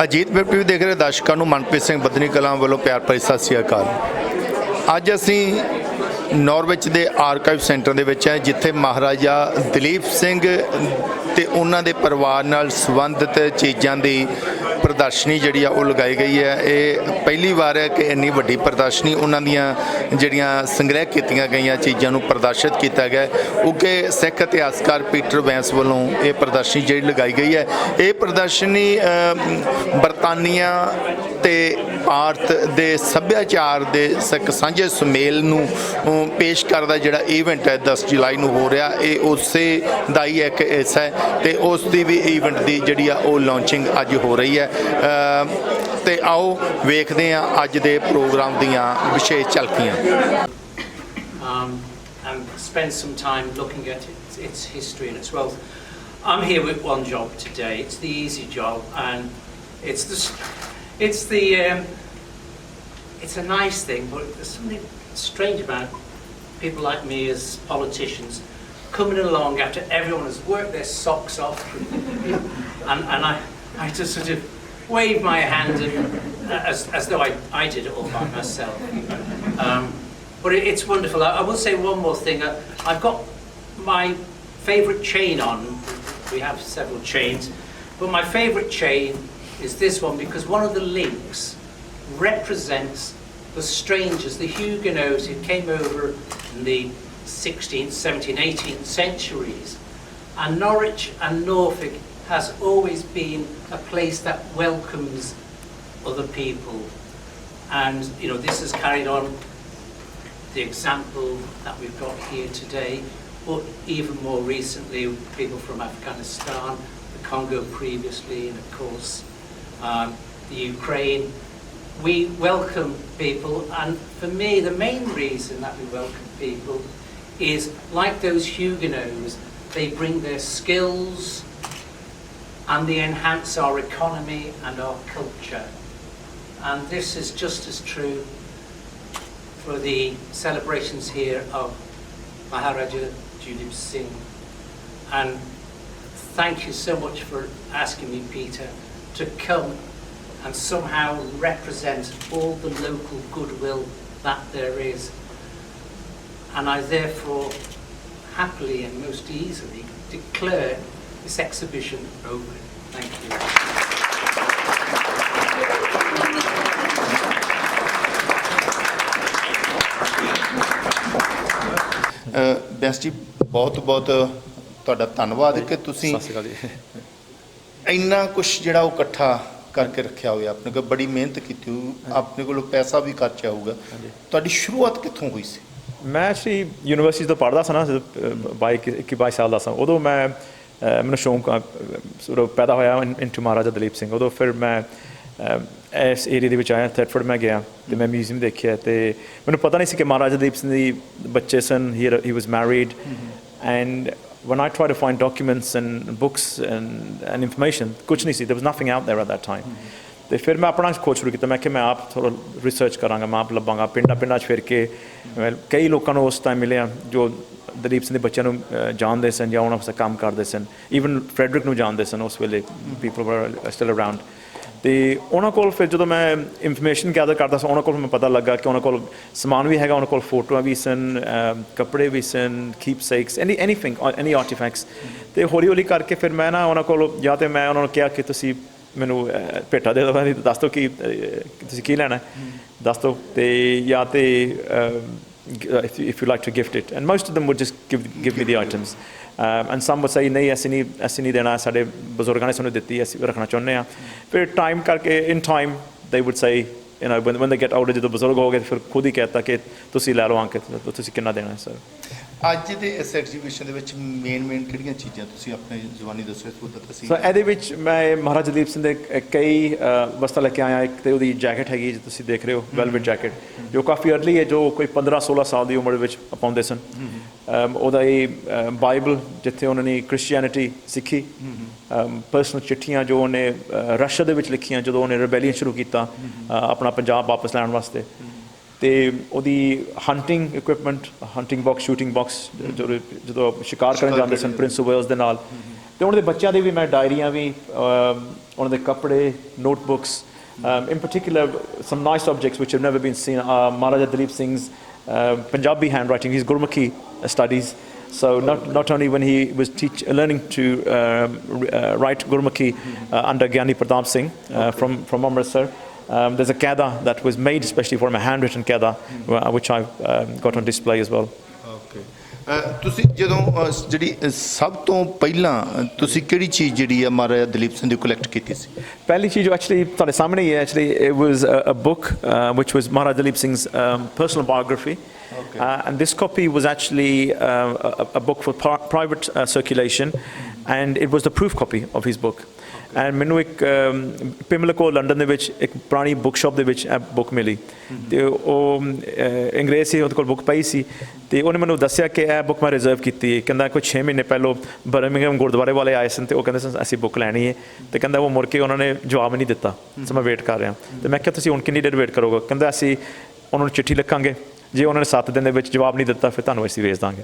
Ajit web TV ਦੇਖ ਰਹੇ ਦਰਸ਼ਕਾਂ ਨੂੰ ਮਨਪ੍ਰੀਤ ਸਿੰਘ ਬੱਧਨੀ ਕਲਾਂ ਵੱਲੋਂ ਪਿਆਰ ਭਰੀ ਸਤਿ ਸ਼੍ਰੀ ਅਕਾਲ। ਅੱਜ ਅਸੀਂ ਨਾਰਵਿਚ ਦੇ ਆਰਕਾਈਵ ਸੈਂਟਰ ਦੇ ਵਿੱਚ ਹੈ, ਜਿੱਥੇ ਮਹਾਰਾਜਾ ਦਲੀਪ ਸਿੰਘ ਤੇ ਉਹਨਾਂ ਦੇ ਪਰਿਵਾਰ ਨਾਲ ਸੰਬੰਧਿਤ ਚੀਜ਼ਾਂ ਦੀ ਪ੍ਰਦਰਸ਼ਨੀ ਜਿਹੜੀ ਆ ਉਹ ਲਗਾਈ ਗਈ ਹੈ। ਇਹ ਪਹਿਲੀ ਵਾਰ ਹੈ ਕਿ ਇੰਨੀ ਵੱਡੀ ਪ੍ਰਦਰਸ਼ਨੀ ਉਹਨਾਂ ਦੀਆਂ ਜਿਹੜੀਆਂ ਸੰਗ੍ਰਹਿ ਕੀਤੀਆਂ ਗਈਆਂ ਚੀਜ਼ਾਂ ਨੂੰ ਪ੍ਰਦਰਸ਼ਿਤ ਕੀਤਾ ਗਿਆ। ਕਿਉਂਕਿ ਸਿੱਖ ਇਤਿਹਾਸਕਾਰ ਪੀਟਰ ਵੈਂਸ ਵੱਲੋਂ ਇਹ ਪ੍ਰਦਰਸ਼ਨੀ ਜਿਹੜੀ ਲਗਾਈ ਗਈ ਹੈ, ਇਹ ਪ੍ਰਦਰਸ਼ਨੀ ਬਰਤਾਨੀਆ ਤੇ ਭਾਰਤ ਦੇ ਸੱਭਿਆਚਾਰ ਦੇ ਇੱਕ ਸਾਂਝੇ ਸੁਮੇਲ ਨੂੰ ਪੇਸ਼ ਕਰਦਾ ਜਿਹੜਾ ਈਵੈਂਟ ਹੈ 10 ਜੁਲਾਈ ਨੂੰ ਹੋ ਰਿਹਾ। ਇਹ ਉਸੇ ਦਾ ਹੀ ਇੱਕ ਹਿੱਸਾ ਹੈ ਤੇ ਉਸ ਦੀ ਵੀ ਈਵੈਂਟ ਦੀ ਜਿਹੜੀ ਆ ਉਹ ਲਾਂਚਿੰਗ ਅੱਜ ਹੋ ਰਹੀ ਹੈ। ਤੇ ਆਓ ਵੇਖਦੇ ਹਾਂ ਅੱਜ ਦੇ ਪ੍ਰੋਗਰਾਮ ਦੀਆਂ ਵਿਸ਼ੇਸ਼ ਝਲਕੀਆਂ। And spend some time looking at its history and its wealth. I'm here with one job today. It's the easy job, and it's a nice thing, but there's something strange about people like me as politicians coming along after everyone has worked their socks off, and I just sort of wave my hand as though I did it all by myself. But it's wonderful. I will say one more thing. I've got my favourite chain on. We have several chains, but my favourite chain is this one, because one of the links represents the strangers, the Huguenots who came over in the 16th, 17th, 18th centuries. And Norwich and Norfolk has always been a place that welcomes other people. And, you know, this has carried on the example that we've got here today, but even more recently, people from Afghanistan, the Congo previously, and of course, the Ukraine. We welcome people, and for me, the main reason that we welcome people is, like those Huguenots, they bring their skills and they enhance our economy and our culture. And this is just as true for the celebrations here of Maharaja Dulip Singh. And thank you so much for asking me, Peter, to come and somehow represent all the local goodwill that there is. And I therefore happily and most easily declare this exhibition open. Thank you. Bains ਜੀ ਬਹੁਤ ਬਹੁਤ ਤੁਹਾਡਾ ਧੰਨਵਾਦ ਕਿ ਤੁਸੀਂ ਇੰਨਾ ਕੁਛ ਜਿਹੜਾ ਉਹ ਇਕੱਠਾ ਕਰਕੇ ਰੱਖਿਆ ਹੋਇਆ। ਆਪਣੇ ਕੋਲ ਬੜੀ ਮਿਹਨਤ ਕੀਤੀ ਹੋਊ, ਆਪਣੇ ਕੋਲ ਪੈਸਾ ਵੀ ਖਰਚਿਆ ਹੋਊਗਾ। ਤੁਹਾਡੀ ਸ਼ੁਰੂਆਤ ਕਿੱਥੋਂ ਹੋਈ ਸੀ? ਮੈਂ ਐਕਚੁਅਲੀ ਯੂਨੀਵਰਸਿਟੀ ਤੋਂ ਪੜ੍ਹਦਾ ਸੀ ਨਾ, ਜਦੋਂ 21 ਸਾਲ ਦਾ ਸਾਂ, ਉਦੋਂ ਮੈਨੂੰ ਸ਼ੌਂਕ ਪੈਦਾ ਹੋਇਆ ਇਨਟੂ ਮਹਾਰਾਜਾ ਦਲੀਪ ਸਿੰਘ। ਉਦੋਂ ਫਿਰ ਮੈਂ ਇਸ ਏਰੀਏ ਦੇ ਵਿੱਚ ਆਇਆ, ਥੈਟਫੋਰਡ ਮੈਂ ਗਿਆ ਅਤੇ ਮੈਂ ਮਿਊਜ਼ੀਅਮ ਦੇਖਿਆ, ਅਤੇ ਮੈਨੂੰ ਪਤਾ ਨਹੀਂ ਸੀ ਕਿ ਮਹਾਰਾਜਾ ਦਲੀਪ ਸਿੰਘ ਦੇ ਬੱਚੇ ਸਨ। He was married, and when I try to find documents and books and information, ਕੁਛ ਨਹੀਂ ਸੀ, there was nothing out there at that time. ਅਤੇ ਫਿਰ ਮੈਂ ਆਪਣਾ ਖੋਜ ਸ਼ੁਰੂ ਕੀਤਾ। ਮੈਂ ਕਿਹਾ ਮੈਂ ਆਪ ਥੋੜ੍ਹਾ ਰਿਸਰਚ ਕਰਾਂਗਾ, ਮੈਂ ਆਪ ਲੱਭਾਂਗਾ ਪਿੰਡਾਂ 'ਚ ਫਿਰ ਕੇ। ਕਈ ਲੋਕਾਂ ਨੂੰ ਉਸ ਟਾਈਮ ਮਿਲਿਆ ਜੋ ਦਲੀਪ ਸਿੰਘ ਦੇ ਬੱਚਿਆਂ ਨੂੰ ਜਾਣਦੇ ਸਨ ਜਾਂ ਉਹਨਾਂ ਵਾਸਤੇ ਕੰਮ ਕਰਦੇ ਸਨ। ਈਵਨ ਫਰੈਡਰਿਕ ਨੂੰ ਜਾਣਦੇ ਸਨ ਉਸ ਵੇਲੇ, ਪੀਪਲ ਵਰ ਸਟਿਲ ਅਰਾਊਂਡ। ਅਤੇ ਉਹਨਾਂ ਕੋਲ ਫਿਰ ਜਦੋਂ ਮੈਂ ਇਨਫੋਰਮੇਸ਼ਨ ਗੈਦਰ ਕਰਦਾ ਸੀ, ਉਹਨਾਂ ਕੋਲ ਮੈਨੂੰ ਪਤਾ ਲੱਗਾ ਕਿ ਉਹਨਾਂ ਕੋਲ ਸਮਾਨ ਵੀ ਹੈਗਾ, ਉਹਨਾਂ ਕੋਲ ਫੋਟੋਆਂ ਵੀ ਸਨ, ਕੱਪੜੇ ਵੀ ਸਨ, ਕੀਪਸੇਕਸ, ਐਨੀਥਿੰਗ, ਐਨੀ ਆਰਟੀਫੈਕਟਸ। ਅਤੇ ਹੌਲੀ ਹੌਲੀ ਕਰਕੇ ਫਿਰ ਮੈਂ ਨਾ ਉਹਨਾਂ ਕੋਲ, ਜਾਂ ਤਾਂ ਮੈਂ ਉਹਨਾਂ ਨੂੰ ਕਿਹਾ ਕਿ ਤੁਸੀਂ ਮੈਨੂੰ ਭੇਟਾ ਦੇ ਦਿਓ, ਦੱਸ ਦਿਓ ਕਿ ਤੁਸੀਂ ਕੀ ਲੈਣਾ, ਦੱਸ ਦਿਓ। ਅਤੇ ਜਾਂ ਤਾਂ if you like to gift it, and most of them would just give me the items, and some would say ਨਹੀਂ ਅਸੀਂ ਨਹੀਂ ਦੇਣਾ, ਸਾਡੇ ਬਜ਼ੁਰਗਾਂ ਨੇ ਸਾਨੂੰ ਦਿੱਤੀ, ਅਸੀਂ ਰੱਖਣਾ ਚਾਹੁੰਦੇ ਹਾਂ। ਫਿਰ ਟਾਈਮ ਕਰਕੇ in time they would say, you know, when they get older, ਜਦੋਂ ਬਜ਼ੁਰਗ ਹੋ ਗਏ ਫਿਰ ਖੁਦ ਹੀ ਕਹਿ ਦਿੱਤਾ ਕਿ ਤੁਸੀਂ ਲੈ ਲਓ ਅੰਕਿਤ, ਤੁਸੀਂ ਕਿੰਨਾ ਦੇਣਾ ਸਰ। ਅੱਜ ਦੇ ਇਸ ਐਗਜ਼ੀਬਿਸ਼ਨ ਦੇ ਵਿੱਚ ਮੇਨ ਕਿਹੜੀਆਂ ਚੀਜ਼ਾਂ ਤੁਸੀਂ ਆਪਣੀ ਜ਼ੁਬਾਨੀ ਦੱਸੋ? ਸੋ ਇਹਦੇ ਵਿੱਚ ਮੈਂ ਮਹਾਰਾਜਾ ਦਲੀਪ ਸਿੰਘ ਦੇ ਕਈ ਵਸਤਾਂ ਲੈ ਕੇ ਆਇਆ। ਇੱਕ ਤਾਂ ਉਹਦੀ ਜੈਕਟ ਹੈਗੀ, ਜੋ ਤੁਸੀਂ ਦੇਖ ਰਹੇ ਹੋ, ਵੈਲਵਟ ਜੈਕਟ, ਜੋ ਕਾਫੀ ਅਰਲੀ ਹੈ, ਜੋ ਕੋਈ 15-16 ਸਾਲ ਦੀ ਉਮਰ ਵਿੱਚ ਪਾਉਂਦੇ ਸਨ। ਉਹਦਾ ਇਹ ਬਾਈਬਲ, ਜਿੱਥੇ ਉਹਨਾਂ ਨੇ ਕ੍ਰਿਸਚੀਅਨਿਟੀ ਸਿੱਖੀ, ਪਰਸਨਲ ਚਿੱਠੀਆਂ ਜੋ ਉਹਨੇ ਰਸ਼ੀਆ ਦੇ ਵਿੱਚ ਲਿਖੀਆਂ ਜਦੋਂ ਉਹਨੇ ਰਿਬੈਲੀਅਨ ਸ਼ੁਰੂ ਕੀਤਾ ਆਪਣਾ ਪੰਜਾਬ ਵਾਪਸ ਲੈਣ ਵਾਸਤੇ। ਅਤੇ ਉਹਦੀ hunting equipment, hunting box, shooting box, ਜਦੋਂ ਸ਼ਿਕਾਰ ਕਰਨ ਜਾਂਦੇ ਸਨ ਪ੍ਰਿੰਸ ਆਫ ਵੇਲਸ ਦੇ ਨਾਲ, ਤੇ ਉਹਨਾਂ ਦੇ ਬੱਚਿਆਂ ਦੇ ਵੀ ਮੈਂ ਡਾਇਰੀਆਂ ਵੀ ਉਹਨਾਂ ਦੇ ਕੱਪੜੇ notebooks in particular some nice objects which have never been seen Maharaja Dalip Singh's Punjabi handwriting, his Gurmukhi studies. So not only when he was learning to write Gurmukhi under Gyani Pratap Singh from Amritsar, there's a qaida that was made especially for him, a handwritten qaida, which I've got on display as well. Okay. ਤੁਸੀਂ ਜਦੋਂ ਜਿਹੜੀ ਸਭ ਤੋਂ ਪਹਿਲਾਂ ਤੁਸੀਂ ਕਿਹੜੀ ਚੀਜ਼ ਜਿਹੜੀ ਆ ਮਹਾਰਾਜਾ ਦਲੀਪ ਸਿੰਘ ਦੀ ਕਲੈਕਟ ਕੀਤੀ ਸੀ? ਪਹਿਲੀ ਚੀਜ਼ ਐਕਚੁਅਲੀ ਤੁਹਾਡੇ ਸਾਹਮਣੇ ਹੀ ਹੈ actually it was a book which was Maharaja Dalip Singh's personal biography. And this copy was actually a book for private circulation, and it was the proof copy of his book. And ਮੈਨੂੰ ਇੱਕ ਪਿਮਲਕੋ London ਦੇ ਵਿੱਚ ਇੱਕ ਪੁਰਾਣੀ book shop ਦੇ ਵਿੱਚ ਇਹ book ਮਿਲੀ ਅਤੇ ਉਹ ਅੰਗਰੇਜ਼ ਸੀ, ਉਹਦੇ ਕੋਲ ਬੁੱਕ ਪਈ ਸੀ ਅਤੇ ਉਹਨੇ ਮੈਨੂੰ ਦੱਸਿਆ ਕਿ ਇਹ ਬੁੱਕ ਮੈਂ ਰਿਜ਼ਰਵ ਕੀਤੀ ਹੈ। ਕਹਿੰਦਾ ਕੋਈ 6 ਮਹੀਨੇ ਪਹਿਲੋਂ ਬਰਮਿੰਘਮ ਗੁਰਦੁਆਰੇ ਵਾਲੇ ਆਏ ਸਨ ਅਤੇ ਉਹ ਕਹਿੰਦੇ ਸਨ ਅਸੀਂ ਬੁੱਕ ਲੈਣੀ ਹੈ, ਅਤੇ ਕਹਿੰਦਾ ਉਹ ਮੁੜ ਕੇ ਉਹਨਾਂ ਨੇ ਜਵਾਬ ਨਹੀਂ ਦਿੱਤਾ, ਸੋ ਮੈਂ ਵੇਟ ਕਰ ਰਿਹਾ। ਅਤੇ ਮੈਂ ਕਿਹਾ ਤੁਸੀਂ ਹੁਣ ਕਿੰਨੀ ਦੇਰ ਵੇਟ ਕਰੋਗੇ? ਕਹਿੰਦਾ ਅਸੀਂ ਉਹਨਾਂ ਨੂੰ ਚਿੱਠੀ ਲਿਖਾਂਗੇ, ਜੇ ਉਹਨਾਂ ਨੇ 7 ਦਿਨ ਦੇ ਵਿੱਚ ਜਵਾਬ ਨਹੀਂ ਦਿੱਤਾ ਫਿਰ ਤੁਹਾਨੂੰ ਅਸੀਂ ਭੇਜ ਦਾਂਗੇ।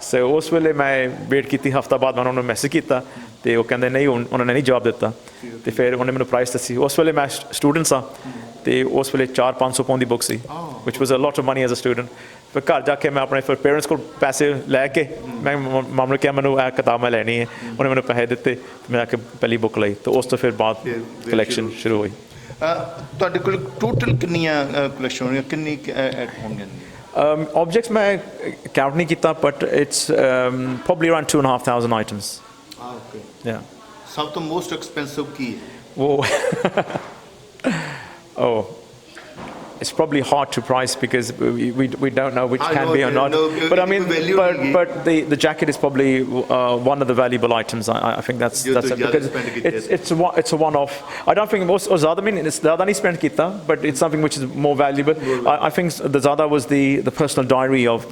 ਸੋ ਉਸ ਵੇਲੇ ਮੈਂ ਵੇਟ ਕੀਤੀ, ਹਫ਼ਤਾ ਬਾਅਦ ਮੈਂ ਉਹਨਾਂ ਨੂੰ ਮੈਸੇਜ ਕੀਤਾ ਅਤੇ ਉਹ ਕਹਿੰਦੇ ਨਹੀਂ ਹੁਣ ਉਹਨਾਂ ਨੇ ਨਹੀਂ ਜਵਾਬ ਦਿੱਤਾ। ਅਤੇ ਫਿਰ ਉਹਨੇ ਮੈਨੂੰ ਪ੍ਰਾਈਸ ਦੱਸੀ। ਉਸ ਵੇਲੇ ਮੈਂ ਸਟੂਡੈਂਟ ਸਾਂ ਅਤੇ ਉਸ ਵੇਲੇ 400-500 ਪਾਉਂਡ ਦੀ ਬੁੱਕ ਸੀ, which was a lot of money as a student. ਫਿਰ ਘਰ ਜਾ ਕੇ ਮੈਂ ਆਪਣੇ ਫਿਰ ਪੇਰੈਂਟਸ ਕੋਲ ਪੈਸੇ ਲੈ ਕੇ ਮੈਂ ਮਾਮੂ ਨੂੰ ਕਿਹਾ ਮੈਨੂੰ ਇਹ ਕਿਤਾਬ ਮੈਂ ਲੈਣੀ ਹੈ। ਉਹਨੇ ਮੈਨੂੰ ਪੈਸੇ ਦਿੱਤੇ, ਮੈਂ ਆ ਕੇ ਪਹਿਲੀ ਬੁੱਕ ਲਈ ਅਤੇ ਉਸ ਤੋਂ ਫਿਰ ਬਾਅਦ ਕਲੈਕਸ਼ਨ ਸ਼ੁਰੂ ਹੋਈ। ਤੁਹਾਡੇ ਕੋਲ ਟੋਟਲ ਕਿੰਨੀਆਂ ਕਲੈਕਸ਼ਨ ਹੋਣਗੀਆਂ, ਕਿੰਨੀ ਹੋਣਗੀਆਂ? Objects ਮੈਂ count ਨਹੀਂ ਕੀਤਾ, but it's probably around 2,500 items. Okay. Yeah. ਸਭ ਤੋਂ ਮੋਸਟ ਐਕਸਪੈਂਸਿਵ ਕੀ ਹੈ? Oh, it's probably hard to price because we don't know which can be or not. But I mean, but the jacket is probably one of the valuable items. I think that's it, because it's a one-off. I don't think most zyada mean it's zyada nahi spend kita, but it's something which is more valuable. I think the zyada was the personal diary of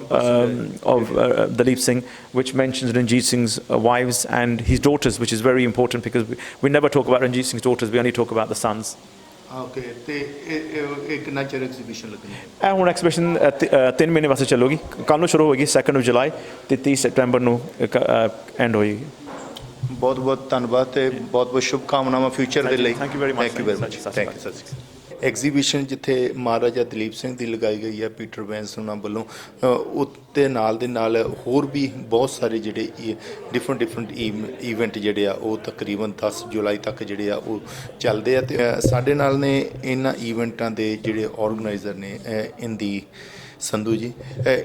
Dalip Singh, which mentions Ranjit Singh's wives and his daughters, which is very important because we never talk about Ranjit Singh's daughters. We only talk about the sons. Okay. ਅਤੇ ਇਹ ਕਿੰਨਾ ਚਿਰ exhibition ਲੱਗਣੀ? ਇਹ ਹੁਣ exhibition 3 ਮਹੀਨੇ ਵਾਸਤੇ ਚੱਲੂਗੀ। ਕੱਲ੍ਹ ਨੂੰ ਸ਼ੁਰੂ ਹੋਏਗੀ 2 ਜੁਲਾਈ ਅਤੇ 30 ਸੈਪਟੈਂਬਰ ਨੂੰ ਐਂਡ ਹੋਏਗੀ। ਬਹੁਤ ਬਹੁਤ ਧੰਨਵਾਦ ਅਤੇ ਬਹੁਤ ਬਹੁਤ ਸ਼ੁਭਕਾਮਨਾਵਾਂ ਫਿਊਚਰ ਦੇ ਲਈ। Thank you very much. Thank you very much. Thank you. ਸਤਿ ਸ਼੍ਰੀ ਅਕਾਲ। ਐਗਜ਼ੀਬਿਸ਼ਨ ਜਿੱਥੇ ਮਹਾਰਾਜਾ ਦਲੀਪ ਸਿੰਘ ਦੀ ਲਗਾਈ ਗਈ ਹੈ ਪੀਟਰ ਬੈਂਸ ਉਹਨਾਂ ਵੱਲੋਂ, ਉੱਤੇ ਨਾਲ ਦੇ ਨਾਲ ਹੋਰ ਵੀ ਬਹੁਤ ਸਾਰੇ ਜਿਹੜੇ ਡਿਫਰੈਂਟ ਈਵੈਂਟ ਜਿਹੜੇ ਆ ਉਹ ਤਕਰੀਬਨ 10 ਜੁਲਾਈ ਤੱਕ ਜਿਹੜੇ ਆ ਉਹ ਚੱਲਦੇ ਆ। ਅਤੇ ਸਾਡੇ ਨਾਲ ਨੇ ਇਹਨਾਂ ਈਵੈਂਟਾਂ ਦੇ ਜਿਹੜੇ ਔਰਗਨਾਈਜ਼ਰ ਨੇ ਇੰਦੀ ਸੰਧੂ ਜੀ।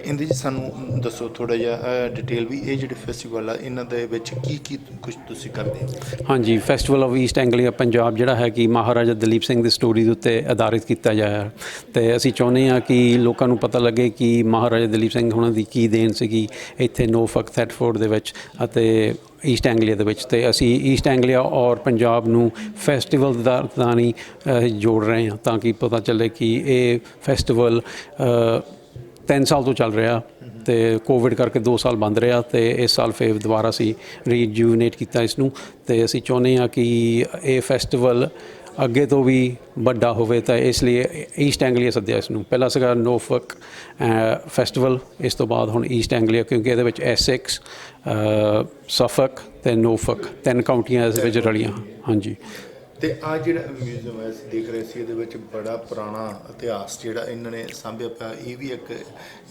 ਇੰਦੀ ਜੀ ਸਾਨੂੰ ਦੱਸੋ ਥੋੜ੍ਹਾ ਜਿਹਾ ਡਿਟੇਲ ਵੀ ਇਹ ਜਿਹੜੇ ਫੈਸਟੀਵਲ ਆ ਇਹਨਾਂ ਦੇ ਵਿੱਚ ਕੀ ਕੁਝ ਤੁਸੀਂ ਕਰਦੇ ਹੋ? ਹਾਂਜੀ, ਫੈਸਟੀਵਲ ਆਫ ਈਸਟ ਐਂਗਲੀਆ ਪੰਜਾਬ ਜਿਹੜਾ ਹੈ ਕਿ ਮਹਾਰਾਜਾ ਦਲੀਪ ਸਿੰਘ ਦੀ ਸਟੋਰੀ ਦੇ ਉੱਤੇ ਆਧਾਰਿਤ ਕੀਤਾ ਜਾਇਆ ਅਤੇ ਅਸੀਂ ਚਾਹੁੰਦੇ ਹਾਂ ਕਿ ਲੋਕਾਂ ਨੂੰ ਪਤਾ ਲੱਗੇ ਕਿ ਮਹਾਰਾਜਾ ਦਲੀਪ ਸਿੰਘ ਉਹਨਾਂ ਦੀ ਕੀ ਦੇਣ ਸੀਗੀ ਇੱਥੇ ਨੋਫਕ ਥੈਟਫੋਰਡ ਦੇ ਵਿੱਚ ਅਤੇ ਈਸਟ ਐਂਗਲੀਆ ਦੇ ਵਿੱਚ। ਅਤੇ ਅਸੀਂ ਈਸਟ ਐਂਗਲੀਆ ਔਰ ਪੰਜਾਬ ਨੂੰ ਫੈਸਟੀਵਲ ਦਾ ਰਾਹੀਂ ਜੋੜ ਰਹੇ ਹਾਂ ਤਾਂ ਕਿ ਪਤਾ ਚੱਲੇ ਕਿ ਇਹ ਫੈਸਟੀਵਲ 3 ਸਾਲ ਤੋਂ ਚੱਲ ਰਿਹਾ ਅਤੇ ਕੋਵਿਡ ਕਰਕੇ 2 ਸਾਲ ਬੰਦ ਰਿਹਾ ਅਤੇ ਇਸ ਸਾਲ ਫਿਰ ਦੁਬਾਰਾ ਅਸੀਂ ਰੀਜੂਵਨੇਟ ਕੀਤਾ ਇਸ ਨੂੰ। ਅਤੇ ਅਸੀਂ ਚਾਹੁੰਦੇ ਹਾਂ ਕਿ ਇਹ ਫੈਸਟੀਵਲ ਅੱਗੇ ਤੋਂ ਵੀ ਵੱਡਾ ਹੋਵੇ ਤਾਂ ਇਸ ਲਈ ਈਸਟ ਐਂਗਲੀਆ ਸੱਦਿਆ ਇਸ ਨੂੰ। ਪਹਿਲਾਂ ਸੀਗਾ ਨੋਫਕ ਫੈਸਟੀਵਲ, ਇਸ ਤੋਂ ਬਾਅਦ ਹੁਣ ਈਸਟ ਐਂਗਲੀਆ, ਕਿਉਂਕਿ ਇਹਦੇ ਵਿੱਚ ਐਸੈਕਸ, ਸਫਕ ਅਤੇ ਨੋਫਕ 3 ਕਾਊਂਟੀਆਂ ਇਸ ਵਿੱਚ ਰਲੀਆਂ। ਹਾਂਜੀ। ਅਤੇ ਆਹ ਜਿਹੜਾ ਮਿਊਜ਼ੀਅਮ ਹੈ ਅਸੀਂ ਦੇਖ ਰਹੇ ਸੀ ਇਹਦੇ ਵਿੱਚ ਬੜਾ ਪੁਰਾਣਾ ਇਤਿਹਾਸ ਜਿਹੜਾ ਇਹਨਾਂ ਨੇ ਸਾਂਭਿਆ ਪਿਆ। ਇਹ ਵੀ ਇੱਕ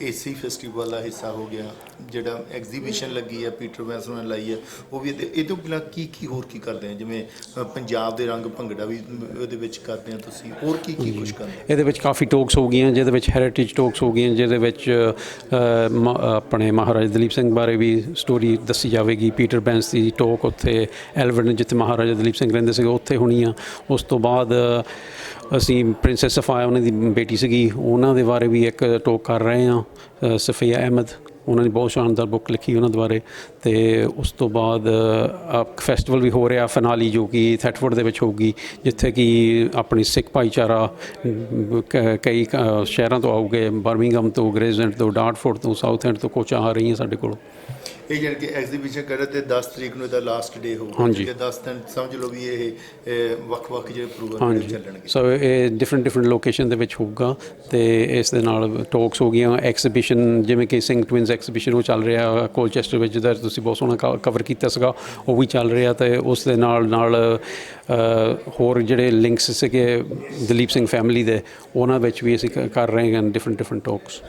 ਏਸੀ ਫੈਸਟੀਵਲ ਦਾ ਹਿੱਸਾ ਹੋ ਗਿਆ। ਜਿਹੜਾ ਐਗਜ਼ੀਬਿਸ਼ਨ ਲੱਗੀ ਹੈ ਪੀਟਰ ਬੈਂਸ ਨੇ ਲਾਈ ਹੈ ਉਹ ਵੀ ਇਹ ਤੋਂ ਪਹਿਲਾਂ ਕੀ ਹੋਰ ਕੀ ਕਰਦੇ ਆ? ਜਿਵੇਂ ਪੰਜਾਬ ਦੇ ਰੰਗ ਭੰਗੜਾ ਵੀ ਉਹਦੇ ਵਿੱਚ ਕਰਦੇ ਆ ਤੁਸੀਂ, ਹੋਰ ਕੀ ਕੁਛ ਕਰਦੇ? ਇਹਦੇ ਵਿੱਚ ਕਾਫੀ ਟੋਕਸ ਹੋ ਗਈਆਂ, ਜਿਹਦੇ ਵਿੱਚ ਹੈਰੀਟੇਜ ਟੋਕਸ ਹੋ ਗਈਆਂ, ਜਿਹਦੇ ਵਿੱਚ ਆਪਣੇ ਮਹਾਰਾਜਾ ਦਲੀਪ ਸਿੰਘ ਬਾਰੇ ਵੀ ਸਟੋਰੀ ਦੱਸੀ ਜਾਵੇਗੀ। ਪੀਟਰ ਬੈਂਸ ਦੀ ਟੋਕ ਉੱਥੇ ਐਲਵਰਨ ਜਿੱਥੇ ਮਹਾਰਾਜਾ ਦਲੀਪ ਸਿੰਘ ਰਹਿੰਦੇ ਸੀਗੇ ਉੱਥੇ ਹੋਣੀ। ਉਸ ਤੋਂ ਬਾਅਦ ਅਸੀਂ ਪ੍ਰਿੰਸੈਸ ਸਫਾਇਆ ਉਹਨਾਂ ਦੀ ਬੇਟੀ ਸੀਗੀ, ਉਹਨਾਂ ਦੇ ਬਾਰੇ ਵੀ ਇੱਕ ਟੋਕ ਕਰ ਰਹੇ ਹਾਂ। ਸਫੀਆ ਅਹਿਮਦ, ਉਹਨਾਂ ਨੇ ਬਹੁਤ ਸ਼ਾਨਦਾਰ ਬੁੱਕ ਲਿਖੀ ਉਹਨਾਂ ਦੇ ਬਾਰੇ। ਅਤੇ ਉਸ ਤੋਂ ਬਾਅਦ ਫੈਸਟੀਵਲ ਵੀ ਹੋ ਰਿਹਾ ਫਿਨਾਲੀ ਜੋ ਕਿ ਥੈਟਫੋਰਡ ਦੇ ਵਿੱਚ ਹੋਊਗੀ, ਜਿੱਥੇ ਕਿ ਆਪਣੀ ਸਿੱਖ ਭਾਈਚਾਰਾ ਕਈ ਸ਼ਹਿਰਾਂ ਤੋਂ ਆਊਗੇ, ਬਰਮਿੰਘਮ ਤੋਂ, ਗ੍ਰੇਜ਼ਲੈਂਡ ਤੋਂ, ਡਾਰਟਫੋਰਡ ਤੋਂ, ਸਾਊਥ ਐਂਡ ਤੋਂ ਕੋਚਾਂ ਆ ਰਹੀਆਂ ਸਾਡੇ ਕੋਲ। ਇਹ ਜਾਣੀ ਕਿ ਐਗਜ਼ੀਬਿਸ਼ਨ ਕਰੇ ਤੇ 10 ਤਰੀਕ ਨੂੰ ਇਹਦਾ ਲਾਸਟ ਡੇ ਹੋਊਗਾ ਹਾਂਜੀ। ਕਿ 10 ਦਿਨ ਸਮਝ ਲਓ ਵੀ ਇਹ ਵੱਖ-ਵੱਖ ਜਿਹੜੇ ਪ੍ਰੋਗਰਾਮ ਹਾਂਜੀ ਚੱਲਣਗੇ। ਸੋ ਇਹ ਡਿਫਰੈਂਟ ਲੋਕੇਸ਼ਨ ਦੇ ਵਿੱਚ ਹੋਊਗਾ ਤੇ ਇਸ ਦੇ ਨਾਲ ਟਾਕਸ ਹੋ ਗਈਆਂ, ਐਕਸੀਬਿਸ਼ਨ ਜਿਵੇਂ ਕਿ ਸਿੰਘ ਟਵਿਨਸ ਐਕਸੀਬਿਸ਼ਨ ਉਹ ਚੱਲ ਰਿਹਾ ਕੋਲਚੈਸਟਰ ਵਿੱਚ, ਜਿਹਦਾ ਤੁਸੀਂ ਬਹੁਤ ਸੋਹਣਾ ਕਵਰ ਕੀਤਾ ਸੀਗਾ, ਉਹ ਵੀ ਚੱਲ ਰਿਹਾ ਤੇ ਉਸ ਦੇ ਨਾਲ ਹੋਰ ਜਿਹੜੇ ਲਿੰਕਸ ਸੀਗੇ ਦਲੀਪ ਸਿੰਘ ਫੈਮਿਲੀ ਦੇ, ਉਹਨਾਂ ਵਿੱਚ ਵੀ ਅਸੀਂ ਕਰ ਰਹੇ ਹਾਂ ਡਿਫਰੈਂਟ ਟਾਕਸ।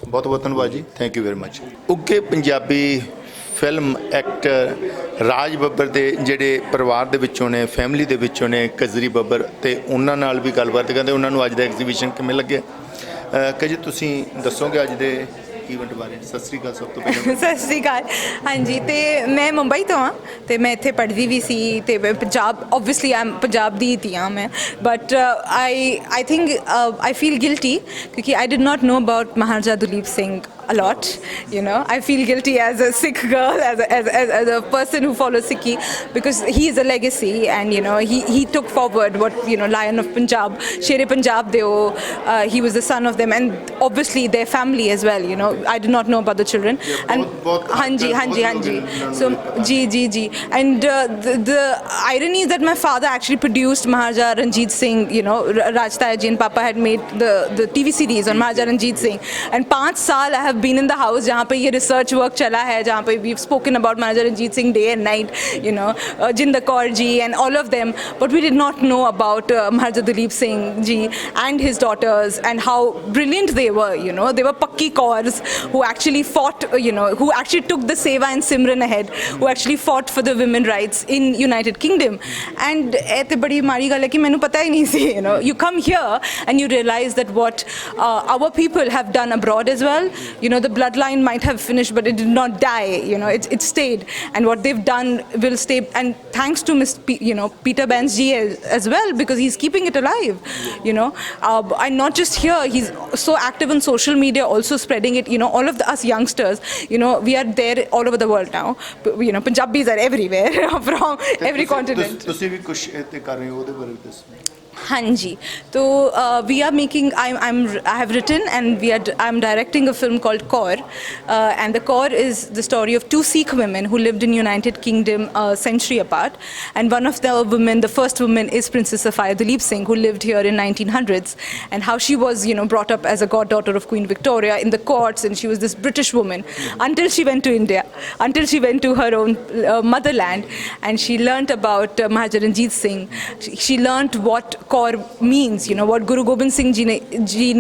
ਬਹੁਤ ਬਹੁਤ ਧੰਨਵਾਦ ਜੀ, ਥੈਂਕ ਯੂ ਵੈਰੀ ਮਚ। ਉੱਘੇ ਪੰਜਾਬੀ ਫਿਲਮ ਐਕਟਰ ਰਾਜ ਬੱਬਰ ਦੇ ਜਿਹੜੇ ਪਰਿਵਾਰ ਦੇ ਵਿੱਚੋਂ ਨੇ, ਫੈਮਿਲੀ ਦੇ ਵਿੱਚੋਂ ਨੇ ਕਜਰੀ ਬੱਬਰ, ਤੇ ਉਹਨਾਂ ਨਾਲ ਵੀ ਗੱਲਬਾਤ ਕਰਦੇ ਉਹਨਾਂ ਨੂੰ ਅੱਜ ਦਾ ਐਗਜ਼ੀਬਿਸ਼ਨ ਕਿਵੇਂ ਲੱਗਿਆ। ਕਜੀ ਤੁਸੀਂ ਦੱਸੋਗੇ ਅੱਜ ਦੇ ਈਵੈਂਟ ਬਾਰੇ। ਸਤਿ ਸ਼੍ਰੀ ਅਕਾਲ ਸਭ ਤੋਂ ਪਹਿਲਾਂ। ਸਤਿ ਸ਼੍ਰੀ ਅਕਾਲ। ਹਾਂਜੀ, ਤੇ ਮੈਂ ਮੁੰਬਈ ਤੋਂ ਹਾਂ ਤੇ ਮੈਂ ਇੱਥੇ ਪੜ੍ਹਦੀ ਵੀ ਸੀ ਤੇ ਪੰਜਾਬ ਓਬਵੀਅਸਲੀ ਪੰਜਾਬ ਦੀ ਧੀ ਹਾਂ ਮੈਂ, but I think I feel guilty ਕਿਉਂਕਿ I did not know about Maharaja Dalip Singh a lot, you know. I feel guilty as a Sikh girl, as a person who follows Sikhi, because he is a legacy, and you know he took forward what, you know, Lion of Punjab, Shere Punjab de he was the son of them, and obviously their family as well, you know. I did not know about the children, and hanji so ji and the irony is that my father actually produced Maharaja Ranjit Singh, you know. Raj Taja ji and Papa had made the TV series on Maharaja Ranjit Singh, and 5 साल I have been in the house जहाँ पे ये research work चला है, जहाँ पे we've spoken about Maharaja Ranjit Singh day and night, you know, Jinder Kaur ji and all of them, but we did not know about Maharaja Dalip Singh ji and his daughters and how brilliant they were, you know. They were Pakki Kaurs who actually fought, you know, who actually took the Seva and Simran ahead, who actually fought for the women rights in United Kingdom. And ਇਹ ਤੇ ਬੜੀ ਮਾੜੀ ਗੱਲ ਹੈ ਕਿ ਮੈਨੂੰ ਪਤਾ ਹੀ ਨਹੀਂ ਸੀ, you know. You come here and you realize that what our people have done abroad as well, you know, the bloodline might have finished but it did not die, you know. It stayed, and what they've done will stay, and thanks to you know, Peter Benz ji as well, because he's keeping it alive, you know. And not just here, he's so active on social media, also spreading it, you know. All of us youngsters, you know, we are there all over the world now, you know. Punjabis are everywhere from every continent. ਤੁਸੀਂ ਵੀ ਕੁਝ ਇੱਥੇ ਕਰ ਰਹੇ ਹੋ, ਉਹਦੇ ਬਾਰੇ ਦੱਸੋ। Hanji. So we are making. I have written and I'm directing a film called Kaur, and the Kaur is the story of 2 Sikh women who lived in United Kingdom a century apart, and one of the women, the first woman, is Princess Safia Dalip Singh, who lived here in 1900s, and how she was, you know, brought up as a goddaughter of Queen Victoria in the courts, and she was this British woman until she went to India, until she went to her own motherland, and she learnt about Maharaja Ranjit Singh. She learnt what Kaur means, you know, what Guru Gobind Singh ji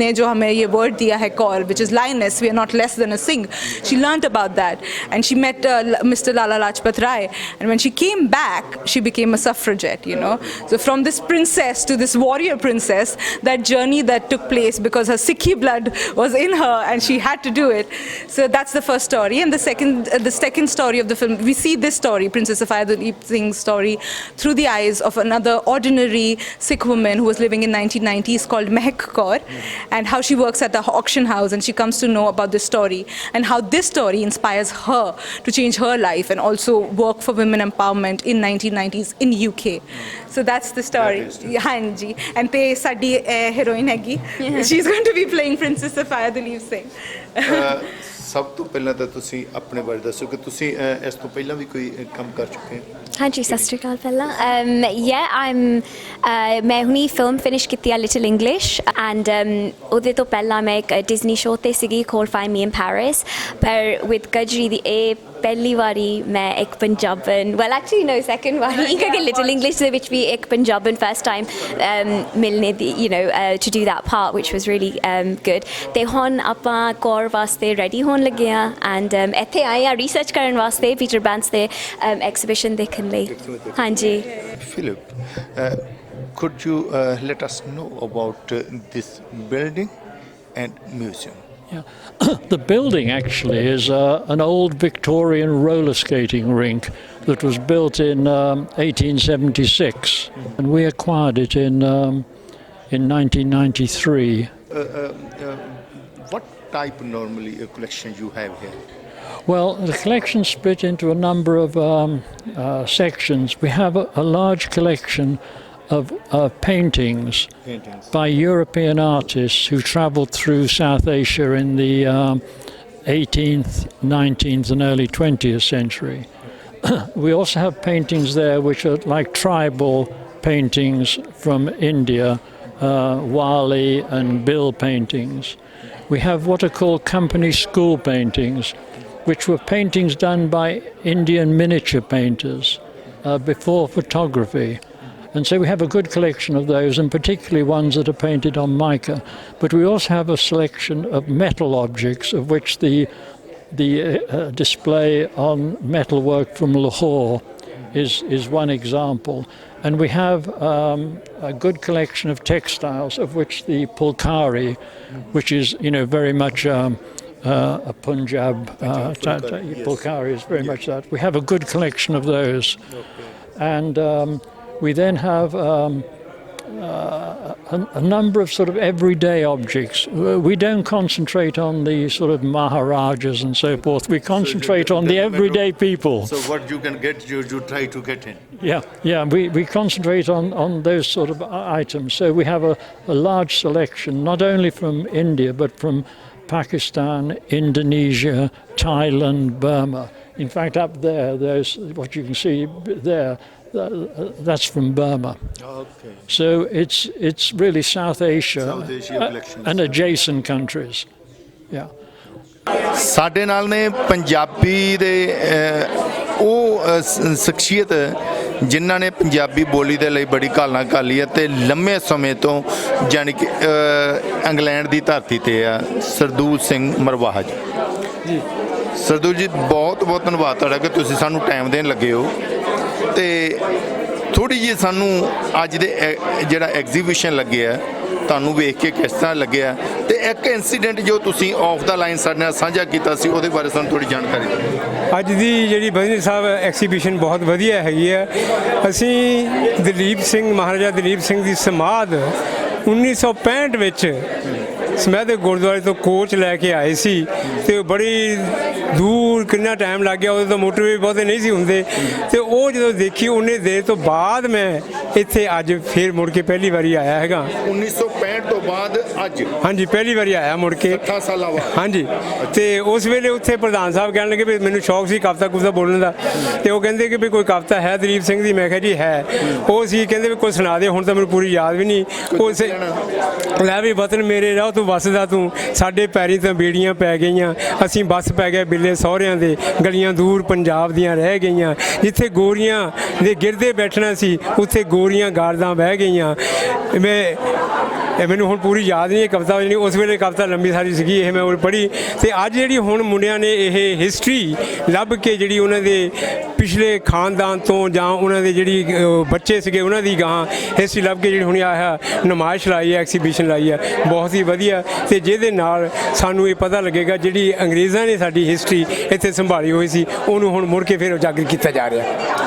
ने जो हमें ये word दिया है Kaur, which is lioness, we are not less than a Singh. She learnt about that, and she met Mr. Lala Lajpat Rai, and when she came back, she became a suffragette, you know. So from this princess to this warrior princess, that journey that took place because her Sikhi blood was in her and she had to do it. So that's the first story, and the second story of the film, we see this story, Princess Safia Dalip Singh's story, through the eyes of another ordinary Sikh woman who was living in 1990s called Mehak Kaur, and how she works at the auction house, and she comes to know about this story and how this story inspires her to change her life and also work for women empowerment in 1990s in UK. So that's the story. Hanji. And te sadi heroine hegi, she's going to be playing Princess Safia Dalip Singh. ਸਭ ਤੋਂ ਪਹਿਲਾਂ ਤਾਂ ਤੁਸੀਂ ਆਪਣੇ ਬਾਰੇ ਦੱਸੋ ਕਿ ਤੁਸੀਂ ਇਸ ਤੋਂ ਪਹਿਲਾਂ ਵੀ ਕੋਈ ਕੰਮ ਕਰ ਚੁੱਕੇ ਹੋ। ਹਾਂਜੀ, ਸਤਿ ਸ਼੍ਰੀ ਅਕਾਲ ਪਹਿਲਾਂ। ਮੈਂ ਹੁਣੀ ਫਿਲਮ ਫਿਨਿਸ਼ ਕੀਤੀ ਆ ਲਿਟਲ ਇੰਗਲਿਸ਼, ਐਂਡ ਉਹਦੇ ਤੋਂ ਪਹਿਲਾਂ ਮੈਂ ਇੱਕ ਡਿਜ਼ਨੀ ਸ਼ੋਅ 'ਤੇ ਸੀਗੀ ਕੋਲਡ ਫਾਈਂਡ ਮੀ ਇਨ ਪੈਰਿਸ, ਪਰ ਵਿਦ ਕਜਰੀ ਦੀ ਇਹ ਪਹਿਲੀ ਵਾਰੀ ਮੈਂ ਇੱਕ ਪੰਜਾਬਣ, ਵੈਲ ਐਕਚੁਅਲੀ ਨੋ ਸੈਕਿੰਡ ਵਾਰੀ, ਕਿਉਂਕਿ ਲਿਟਲ ਇੰਗਲਿਸ਼ ਦੇ ਵਿੱਚ ਵੀ ਇੱਕ ਪੰਜਾਬਣ ਫਸਟ ਟਾਈਮ ਮਿਲਣੇ ਦੀ, you know, to do that part ਵਿਚ ਵਾਸ ਰੀਅਲੀ ਗੁੱਡ। ਅਤੇ ਹੁਣ ਆਪਾਂ ਕੌਰ ਵਾਸਤੇ ਰੈਡੀ ਹੋਣ ਲੱਗੇ ਹਾਂ, ਐਂਡ ਇੱਥੇ ਆਏ ਹਾਂ ਰਿਸਰਚ ਕਰਨ ਵਾਸਤੇ ਪੀਟਰ ਬੈਂਸ ਦੇ ਐਗਜ਼ੀਬਿਸ਼ਨ ਦੇਖਣ ਲਈ। ਹਾਂਜੀ। Philip, could you let us know about this building and museum? Yeah. The building actually is an old Victorian roller skating rink that was built in 1876, and we acquired it in 1993. What type normally a collection you have here? Well, the collection split into a number of sections. We have a large collection of paintings by European artists who travelled through South Asia in the 18th, 19th, and early 20th century. We also have paintings there which are like tribal paintings from India, Wali and Bill paintings. We have what are called company school paintings, which were paintings done by Indian miniature painters before photography. And so we have a good collection of those, and particularly ones that are painted on mica. But we also have a selection of metal objects, of which the display on metalwork from Lahore is one example. And we have a good collection of textiles, of which the pulkari, which is, very much a Punjab pulkari is very much that. We have a good collection of those. And we then have a number of sort of everyday objects. We don't concentrate on the sort of Maharajas and so forth. We concentrate on the everyday people. So what you can get, you try to get in. Yeah. We concentrate on those sort of items. So we have a large selection, not only from India, but from Pakistan, Indonesia, Thailand, Burma. In fact, up there, there's what you can see there. That's from Burma. Okay. So it's really South Asia collections. And adjacent countries. Yeah. ਸਾਡੇ ਨਾਲ ਨੇ ਪੰਜਾਬੀ ਦੇ ਉਹ ਸ਼ਖਸੀਅਤ ਜਿਨ੍ਹਾਂ ਨੇ ਪੰਜਾਬੀ ਬੋਲੀ ਦੇ ਲਈ ਬੜੀ ਘਾਲਣਾ ਘਾਲੀ ਹੈ ਤੇ ਲੰਮੇ ਸਮੇਂ ਤੋਂ ਜਾਣੀ ਕਿ ਇੰਗਲੈਂਡ ਦੀ ਧਰਤੀ ਤੇ ਆ ਸਰਦੂਲ ਸਿੰਘ ਮਰਵਾਹਾ ਜੀ। ਸਰਦੂਲ ਜੀ ਬਹੁਤ ਬਹੁਤ ਧੰਨਵਾਦ ਤੁਹਾਡਾ ਕਿ ਤੁਸੀਂ ਸਾਨੂੰ ਟਾਈਮ ਦੇਣ ਲੱਗੇ ਹੋ ਤੇ ਥੋੜ੍ਹੀ ਜਿਹੀ ਸਾਨੂੰ ਅੱਜ ਦੇ ਜਿਹੜਾ ਐਗਜ਼ੀਬਿਸ਼ਨ ਲੱਗਿਆ ਤੁਹਾਨੂੰ ਵੇਖ ਕੇ ਕਿਸ ਤਰ੍ਹਾਂ ਲੱਗਿਆ ਤੇ ਇੱਕ ਇਨਸੀਡੈਂਟ ਜੋ ਤੁਸੀਂ ਆਫ ਦਾ ਲਾਈਨ ਸਾਡੇ ਨਾਲ ਸਾਂਝਾ ਕੀਤਾ ਸੀ ਉਹਦੇ ਬਾਰੇ ਸਾਨੂੰ ਥੋੜ੍ਹੀ ਜਾਣਕਾਰੀ ਦਿਓ। ਅੱਜ ਦੀ ਜਿਹੜੀ ਬਦਨੀ ਸਾਹਿਬ ਐਕਸੀਬਿਸ਼ਨ ਬਹੁਤ ਵਧੀਆ ਹੈਗੀ ਹੈ। ਅਸੀਂ ਦਲੀਪ ਸਿੰਘ ਮਹਾਰਾਜਾ ਦਲੀਪ ਸਿੰਘ ਦੀ ਸਮਾਧ 1965 ਵਿੱਚ ਸਮੈਦੇ ਗੁਰਦੁਆਰੇ ਤੋਂ ਕੋਚ ਲੈ ਕੇ ਆਏ ਸੀ ਤੇ ਬੜੀ ਦੂਰ ਕਿੰਨਾ ਟਾਈਮ ਲੱਗ ਗਿਆ। ਉਦੋਂ ਤਾਂ ਮੋਟਰਵੇ ਬਹੁਤੇ ਨਹੀਂ ਸੀ ਹੁੰਦੇ ਤੇ ਉਹ ਜਦੋਂ ਦੇਖੀ ਉਹਨੇ ਦੇਰ ਤੋਂ ਬਾਅਦ ਮੈਂ ਇੱਥੇ ਅੱਜ ਫੇਰ ਮੁੜ ਕੇ ਪਹਿਲੀ ਵਾਰੀ ਆਇਆ ਹੈਗਾ। 1965 ਤੋਂ ਬਾਅਦ ਅੱਜ? ਹਾਂਜੀ, ਪਹਿਲੀ ਵਾਰੀ ਆਇਆ ਮੁੜ ਕੇ 60 ਸਾਲਾਂ ਬਾਅਦ। ਹਾਂਜੀ, ਤੇ ਉਸ ਵੇਲੇ ਉੱਥੇ ਪ੍ਰਧਾਨ ਸਾਹਿਬ ਕਹਿਣ ਲੱਗੇ ਵੀ ਮੈਨੂੰ ਸ਼ੌਕ ਸੀ ਕਵਿਤਾ ਕੁਵਿਤਾ ਬੋਲਣ ਦਾ ਤੇ ਉਹ ਕਹਿੰਦੇ ਕਿ ਵੀ ਕੋਈ ਕਵਿਤਾ ਹੈ ਦਲੀਪ ਸਿੰਘ ਦੀ? ਮੈਂ ਕਿਹਾ ਜੀ ਹੈ। ਉਹ ਸੀ ਕਹਿੰਦੇ ਵੀ ਕੋਈ ਸੁਣਾ ਦੇ। ਹੁਣ ਤਾਂ ਮੈਨੂੰ ਪੂਰੀ ਯਾਦ ਵੀ ਨਹੀਂ। ਉਸ ਲੈ ਵੀ ਵਤਨ ਮੇਰੇ ਰਾਹ ਤੂੰ ਵਸਦਾ ਤੂੰ, ਸਾਡੇ ਪੈਰੀਂ ਤਾਂ ਬੇੜੀਆਂ ਪੈ ਗਈਆਂ, ਅਸੀਂ ਬੱਸ ਪੈ ਗਏ ਬਿੱਲੇ ਸਹੁਰਿਆਂ ਦੇ, ਗਲੀਆਂ ਦੂਰ ਪੰਜਾਬ ਦੀਆਂ ਰਹਿ ਗਈਆਂ, ਜਿੱਥੇ ਗੋਰੀਆਂ ਦੇ ਗਿਰਦੇ ਬੈਠਣਾ ਸੀ ਉੱਥੇ ਗੋਰੀਆਂ ਗਾਰਦਾਂ ਬਹਿ ਗਈਆਂ। ਮੈਨੂੰ ਹੁਣ ਪੂਰੀ ਯਾਦ ਨਹੀਂ ਇਹ ਕਵਿਤਾ, ਜਿਹੜੀ ਉਸ ਵੇਲੇ ਕਵਿਤਾ ਲੰਬੀ ਸਾਰੀ ਸੀਗੀ, ਇਹ ਮੈਂ ਉਹ ਪੜ੍ਹੀ। ਅਤੇ ਅੱਜ ਜਿਹੜੀ ਹੁਣ ਮੁੰਡਿਆਂ ਨੇ ਇਹ ਹਿਸਟਰੀ ਲੱਭ ਕੇ ਜਿਹੜੀ ਉਹਨਾਂ ਦੇ ਪਿਛਲੇ ਖਾਨਦਾਨ ਤੋਂ ਜਾਂ ਉਹਨਾਂ ਦੇ ਜਿਹੜੀ ਬੱਚੇ ਸੀਗੇ ਉਹਨਾਂ ਦੀ ਗਾਂ ਹਿਸਟਰੀ ਲੱਭ ਕੇ ਜਿਹੜੀ ਹੁਣ ਆਹ ਨੁਮਾਇਸ਼ ਲਾਈ ਹੈ, ਐਕਸੀਬਿਸ਼ਨ ਲਾਈ ਹੈ, ਬਹੁਤ ਹੀ ਵਧੀਆ। ਅਤੇ ਜਿਹਦੇ ਨਾਲ ਸਾਨੂੰ ਇਹ ਪਤਾ ਲੱਗੇਗਾ ਜਿਹੜੀ ਅੰਗਰੇਜ਼ਾਂ ਨੇ ਸਾਡੀ ਹਿਸਟਰੀ ਇੱਥੇ ਸੰਭਾਲੀ ਹੋਈ ਸੀ ਉਹਨੂੰ ਹੁਣ ਮੁੜ ਕੇ ਫਿਰ ਉਜਾਗਰ ਕੀਤਾ ਜਾ ਰਿਹਾ।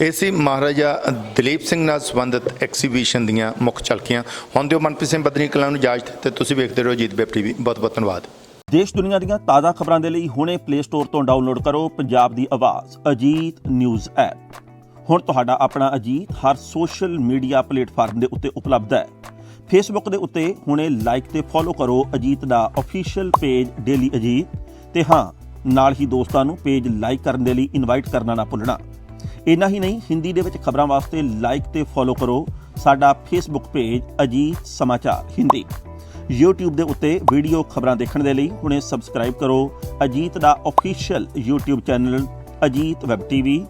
ਇਹ ਸੀ ਮਹਾਰਾਜਾ ਦਲੀਪ ਸਿੰਘ ਨਾਲ ਸੰਬੰਧਿਤ ਐਕਸੀਬਿਸ਼ਨ ਦੀਆਂ ਮੁੱਖ ਝਲਕੀਆਂ। ਹੁਣ ਦਿਓ ਮਨਪ੍ਰੀਤ ਸਿੰਘ ਬੱਧਨੀ ਕਲਾਂ ਨੂੰ ਇਜਾਜ਼ਤ ਤੇ ਤੁਸੀਂ ਵੇਖਦੇ ਰਹੋ ਅਜੀਤ ਵੈਬ ਟੀਵੀ। ਬਹੁਤ ਬਹੁਤ ਧੰਨਵਾਦ। ਦੇਸ਼ ਦੁਨੀਆ ਦੀਆਂ ਤਾਜ਼ਾ ਖਬਰਾਂ ਦੇ ਲਈ ਹੁਣੇ ਪਲੇ ਸਟੋਰ ਤੋਂ ਡਾਊਨਲੋਡ ਕਰੋ ਪੰਜਾਬ ਦੀ ਆਵਾਜ਼ ਅਜੀਤ ਨਿਊਜ਼ ਐਪ। ਹੁਣ ਤੁਹਾਡਾ ਆਪਣਾ ਅਜੀਤ ਹਰ ਸੋਸ਼ਲ ਮੀਡੀਆ ਪਲੇਟਫਾਰਮ ਦੇ ਉੱਤੇ ਉਪਲਬਧ ਹੈ। ਫੇਸਬੁੱਕ ਦੇ ਉੱਤੇ ਹੁਣੇ ਲਾਈਕ ਤੇ ਫੋਲੋ ਕਰੋ ਅਜੀਤ ਦਾ ਅਫੀਸ਼ੀਅਲ ਪੇਜ ਡੇਲੀ ਅਜੀਤ, ਤੇ ਹਾਂ ਨਾਲ ਹੀ ਦੋਸਤਾਂ ਨੂੰ ਪੇਜ ਲਾਈਕ ਕਰਨ ਦੇ ਲਈ ਇਨਵਾਈਟ ਕਰਨਾ ਨਾ ਭੁੱਲਣਾ। ਇੰਨਾ ਹੀ ਨਹੀਂ, ਹਿੰਦੀ ਦੇ ਵਿੱਚ ਖਬਰਾਂ ਵਾਸਤੇ ਲਾਈਕ ਤੇ ਫੋਲੋ ਕਰੋ ਸਾਡਾ ਫੇਸਬੁੱਕ ਪੇਜ ਅਜੀਤ ਸਮਾਚਾਰ ਹਿੰਦੀ। YouTube ਦੇ ਉੱਤੇ ਵੀਡੀਓ ਖਬਰਾਂ ਦੇਖਣ ਦੇ ਲਈ ਹੁਣੇ ਸਬਸਕ੍ਰਾਈਬ ਕਰੋ ਅਜੀਤ ਦਾ official YouTube channel Ajit web TV.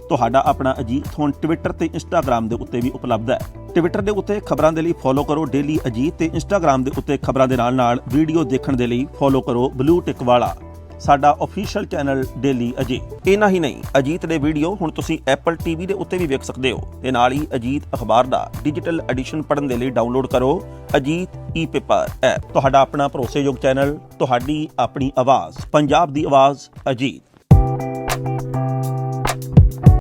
ਤੁਹਾਡਾ ਆਪਣਾ ਅਜੀਤ ਹੁਣ ਟਵਿੱਟਰ ਤੇ ਇੰਸਟਾਗ੍ਰਾਮ ਦੇ ਉੱਤੇ ਵੀ ਉਪਲਬਧ ਹੈ। ਟਵਿੱਟਰ ਦੇ ਉੱਤੇ ਖਬਰਾਂ ਦੇ ਲਈ ਫੋਲੋ ਕਰੋ ਡੇਲੀ ਅਜੀਤ, ਤੇ ਇੰਸਟਾਗ੍ਰਾਮ ਦੇ ਉੱਤੇ ਖਬਰਾਂ ਦੇ ਨਾਲ ਵੀਡੀਓ ਦੇਖਣ ਦੇ ਲਈ ਫੋਲੋ ਕਰੋ ਬਲੂ ਟਿਕ ਵਾਲਾ ਸਾਡਾ ਅਫੀਸ਼ੀਅਲ ਚੈਨਲ ਡੇਲੀ ਅਜੀਤ। ਇੰਨਾ ਹੀ ਨਹੀਂ, ਅਜੀਤ ਦੇ ਵੀਡੀਓ ਹੁਣ ਤੁਸੀਂ ਐਪਲ TV ਦੇ ਉੱਤੇ ਵੀ ਵੇਖ ਸਕਦੇ ਹੋ, ਤੇ ਨਾਲ ਹੀ ਅਜੀਤ ਅਖਬਾਰ ਦਾ ਡਿਜੀਟਲ ਐਡੀਸ਼ਨ ਪੜ੍ਹਨ ਦੇ ਲਈ ਡਾਊਨਲੋਡ ਕਰੋ ਅਜੀਤ ਈ-ਪੇਪਰ ਐਪ। ਤੁਹਾਡਾ ਆਪਣਾ ਭਰੋਸੇਯੋਗ ਚੈਨਲ, ਤੁਹਾਡੀ ਆਪਣੀ ਆਵਾਜ਼, ਪੰਜਾਬ ਦੀ ਆਵਾਜ਼ ਅਜੀਤ।